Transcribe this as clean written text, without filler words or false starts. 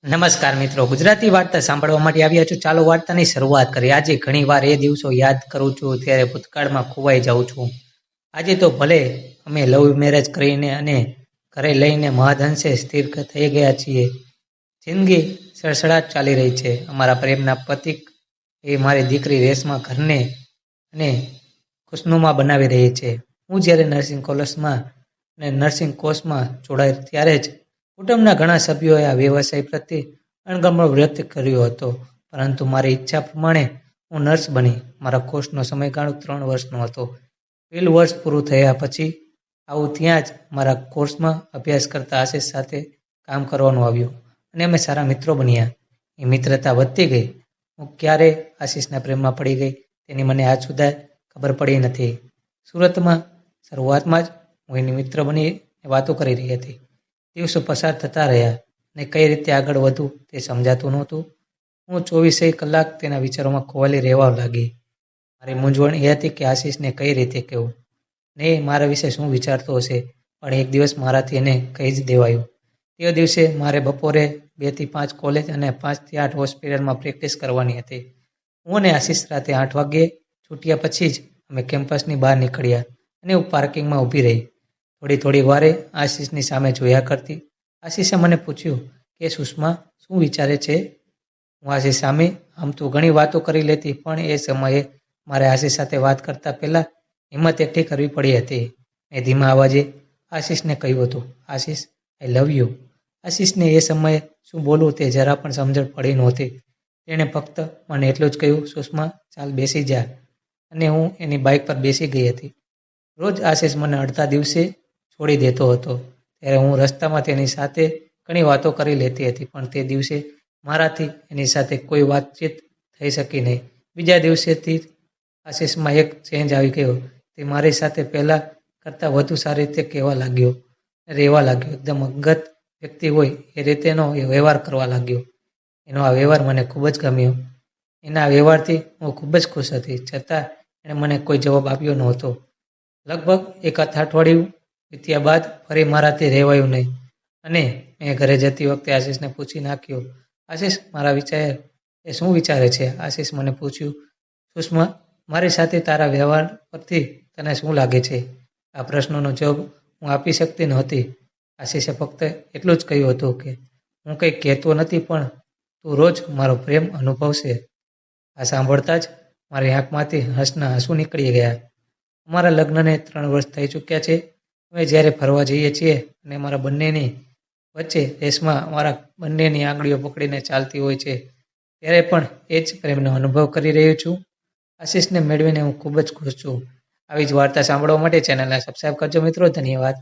નમસ્કાર મિત્રો, ગુજરાતી વાર્તા સાંભળવા માટે આવ્યા છો. ચાલો વાર્તાની શરૂઆત કરીએ. આજે ઘણીવાર એ દિવસો યાદ કરું છું ત્યારે ભૂતકાળમાં ખોવાઈ જાઉં છું. આજે તો ભલે અમે લવ મેરેજ કરીને અને ઘરે લઈને મહદઅંશે સ્થિર થઈ ગયા છીએ. જિંદગી સડસડાટ ચાલી રહી છે. અમારા પ્રેમના પ્રતીક એ મારી દીકરી રેશમા ઘરને અને ખુશનુમા બનાવી રહી છે. હું જ્યારે નર્સિંગ કોલેજમાં અને નર્સિંગ કોર્સમાં જોડાય ત્યારે જ કુટુંબના ઘણા સભ્યોએ આ વ્યવસાય પ્રત્યે અણગમો વ્યક્ત કર્યો હતો, પરંતુ મારી ઈચ્છા પ્રમાણે હું નર્સ બની. મારા કોર્સનો સમયગાળો 3 વર્ષનો હતો. પહેલું વર્ષ પૂરું થયા પછી આવું ત્યાં જ મારા કોર્સમાં અભ્યાસ કરતા આશિષ સાથે કામ કરવાનું આવ્યું અને અમે સારા મિત્રો બન્યા. એ મિત્રતા વધતી ગઈ. હું ક્યારે આશિષના પ્રેમમાં પડી ગઈ તેની મને આજ સુધી ખબર પડી નથી. સુરતમાં શરૂઆતમાં જ હું એની મિત્ર બની વાતો કરી રહી હતી. દિવસો પસાર થતા રહ્યા અને કઈ રીતે આગળ વધવું તે સમજાતું નહોતું. હું 24 કલાક તેના વિચારોમાં ખોવાયેલી રહેવા લાગી. મારી મૂંઝવણ એ હતી કે આશિષને કઈ રીતે કહેવું ને એ મારા વિશે શું વિચારતો હશે. પણ એક દિવસ મારાથી એને કહી જ દેવાયું. તે દિવસે મારે બપોરે 2 થી 5 કોલેજ અને 5 થી 8 હોસ્પિટલમાં પ્રેક્ટિસ કરવાની હતી. હું અને આશિષ રાતે 8 વાગ્યે છૂટ્યા પછી જ અમે કેમ્પસની બહાર નીકળ્યા અને હું પાર્કિંગમાં ઊભી રહી. થોડી વારે આશિષની સામે જોયા કરતી. આશિષે મને પૂછ્યું કે સુષ્મા શું વિચારે છે. હું આશિષ સામે આમ તો ઘણી વાતો કરી લેતી, પણ એ સમયે મારે આશિષ સાથે વાત કરતા પહેલા હિંમત એકઠી કરવી પડી હતી. મેં ધીમા અવાજે આશિષને કહ્યું હતું, આશિષ, આઈ લવ યુ. આશિષને એ સમયે શું બોલવું તે જરા પણ સમજણ પડી નહોતી. તેણે ફક્ત મને એટલું જ કહ્યું, સુષ્મા ચાલ બેસી જા, અને હું એની બાઇક પર બેસી ગઈ હતી. રોજ આશિષ મને અડધા દિવસે છોડી દેતો હતો ત્યારે હું રસ્તામાં તેની સાથે ઘણી વાતો કરી લેતી હતી, પણ તે દિવસે મારાથી એની સાથે કોઈ વાતચીત થઈ શકી નહીં. બીજા દિવસેથી આશિષમાં એક ચેન્જ આવી ગયો. તે મારી સાથે પહેલાં કરતાં વધુ સારી રીતે રહેવા લાગ્યો. એકદમ અંગત વ્યક્તિ હોય એ રીતેનો વ્યવહાર કરવા લાગ્યો. એનો આ વ્યવહાર મને ખૂબ જ ગમ્યો. એના વ્યવહારથી હું ખૂબ જ ખુશ હતી, છતાં એણે મને કોઈ જવાબ આપ્યો નહોતો. લગભગ 1 અઠવાડિયું વીત્યા બાદ ફરી મારાથી રહેવાયું નહીં અને મેં ઘરે જતી વખતે આશિષને પૂછી નાખ્યું, આશિષ, મારા વિચાર એ શું વિચારે છે. આશિષ મને પૂછ્યું, સુષ્મા, મારી સાથે તારા વ્યવહાર પરથી તને શું લાગે છે. આ પ્રશ્નનો જવાબ હું આપી શકતી નહોતી. આશિષે ફક્ત એટલું જ કહ્યું હતું કે હું કંઈ કહેતો નથી, પણ તું રોજ મારો પ્રેમ અનુભવશે. આ સાંભળતા જ મારી આંખમાંથી હસના આંસુ નીકળી ગયા. અમારા લગ્નને 3 વર્ષ થઈ ચૂક્યા છે. અમે જ્યારે ફરવા જઈએ છીએ અને અમારા બંનેની વચ્ચે રેશમા અમારા બંનેની આંગળીઓ પકડીને ચાલતી હોય છે, ત્યારે પણ એ જ પ્રેમનો અનુભવ કરી રહ્યો છું. આશિષને મેળવીને હું ખૂબ જ ખુશ છું. આવી જ વાર્તા સાંભળવા માટે ચેનલને સબસ્ક્રાઈબ કરજો મિત્રો. ધન્યવાદ.